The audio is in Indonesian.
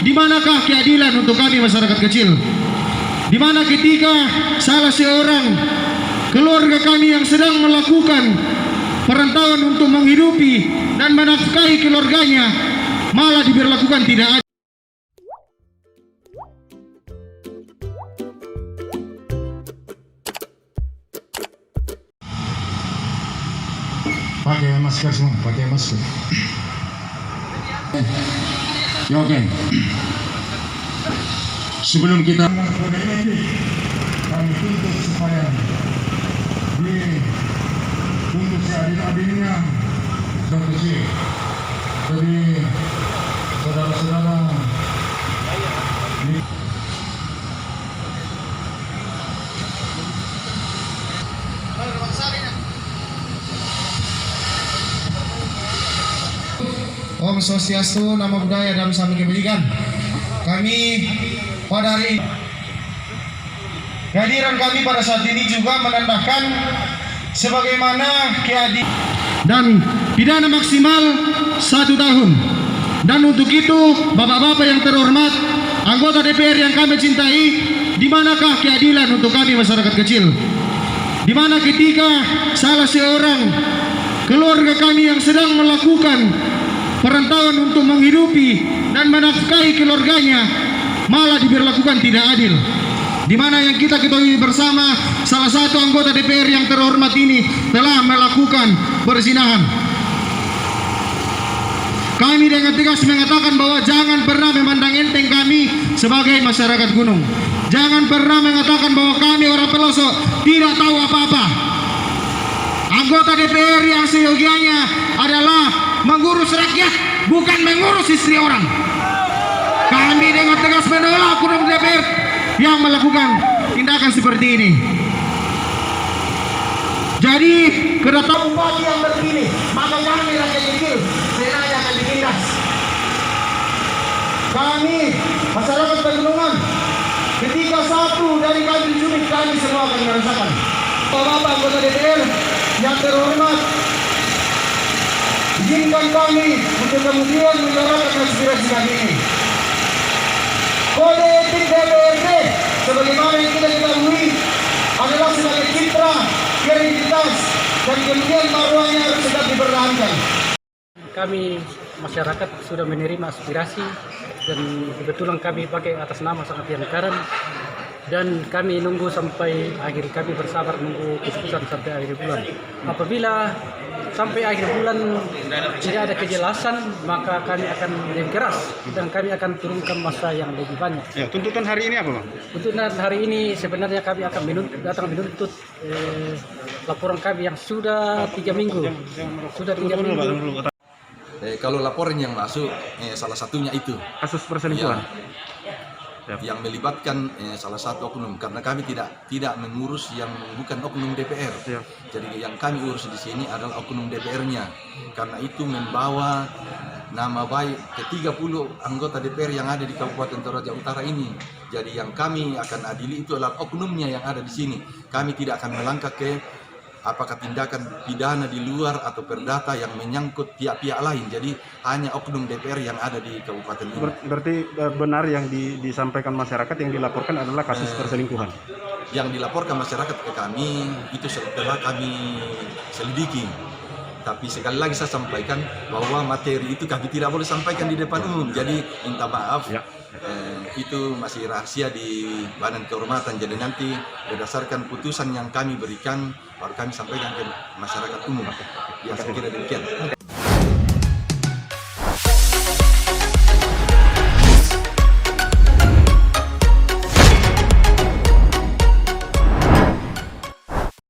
Di manakah keadilan untuk kami masyarakat kecil? Di mana ketika salah seorang keluarga kami yang sedang melakukan perantauan untuk menghidupi dan menafkahi keluarganya malah diberlakukan tidak adil. Pakai masker semua, pakai masker. Ya, oke. Sebelum kita kami tuntut supaya dituntut seadil-adilnya dan kecil. Jadi saudara-saudara Om Swastiastu, Nama Budaya dan Salam Kebajikan. Kami pada hari ini, kehadiran kami pada saat ini juga menandakan sebagaimana keadilan dan pidana maksimal 1 tahun. Dan untuk itu, bapak-bapak yang terhormat, anggota DPR yang kami cintai, di manakah keadilan untuk kami masyarakat kecil? Di mana ketika salah seorang keluarga kami yang sedang melakukan perantauan untuk menghidupi dan menafkahi keluarganya malah diberlakukan tidak adil. Di mana yang kita ketahui bersama, salah satu anggota DPR yang terhormat ini telah melakukan perzinahan. Kami dengan tegas mengatakan bahwa jangan pernah memandang enteng kami sebagai masyarakat gunung. Jangan pernah mengatakan bahwa kami orang pelosok tidak tahu apa-apa. Anggota DPR yang seyogianya adalah mengurus rakyat, bukan mengurus istri orang. Kami dengan tegas menolak oknum DPR yang melakukan tindakan seperti ini. Jadi kedatangan bagi yang terpilih, maka kami rakyat kecil senaya akan ditindas. Kami masyarakat pegunungan, ketika satu dari kami diculik, kami semua akan merasakan. Bapak anggota DPR yang terhormat, izinkan kami untuk kemudian menyuarakan aspirasi kami ini. Kode etik DPRD sebagaimana yang kita ketahui adalah sebagai citra, kredibilitas, dan kemudian marwahnya harus tetap dipertahankan. Kami masyarakat sudah menerima aspirasi dan kebetulan kami pakai atas nama Sangat Yang Karen, dan kami nunggu sampai akhir, kami bersabar nunggu keputusan sampai akhir bulan. Apabila sampai akhir bulan tidak ada kejelasan, maka kami akan lebih keras dan kami akan turunkan massa yang lebih banyak. Ya, tuntutan hari ini apa, Bang? Tuntutan hari ini sebenarnya kami akan datang menuntut laporan kami yang sudah 3 minggu. Sudah 3 minggu. Kalau laporan yang masuk, salah satunya itu Kasus perselingkuhan. yang melibatkan salah satu oknum, karena kami tidak mengurus yang bukan oknum DPR. Ya. Jadi yang kami urus di sini adalah oknum DPR-nya. Karena itu membawa nama baik ke 30 anggota DPR yang ada di Kabupaten Toraja Utara ini. Jadi yang kami akan adili itu adalah oknumnya yang ada di sini. Kami tidak akan melangkah ke apakah tindakan pidana di luar atau perdata yang menyangkut pihak-pihak lain. Jadi hanya oknum DPR yang ada di kabupaten ini. Berarti benar yang disampaikan masyarakat yang dilaporkan adalah kasus perselingkuhan. Yang dilaporkan masyarakat ke kami itu setelah kami selidiki. Tapi sekali lagi saya sampaikan bahwa materi itu kami tidak boleh sampaikan di depan umum. Jadi minta maaf. Ya. Itu masih rahasia di Badan Kehormatan. Jadi nanti berdasarkan putusan yang kami berikan baru kami sampaikan ke masyarakat umum. Ya, saya kira demikian.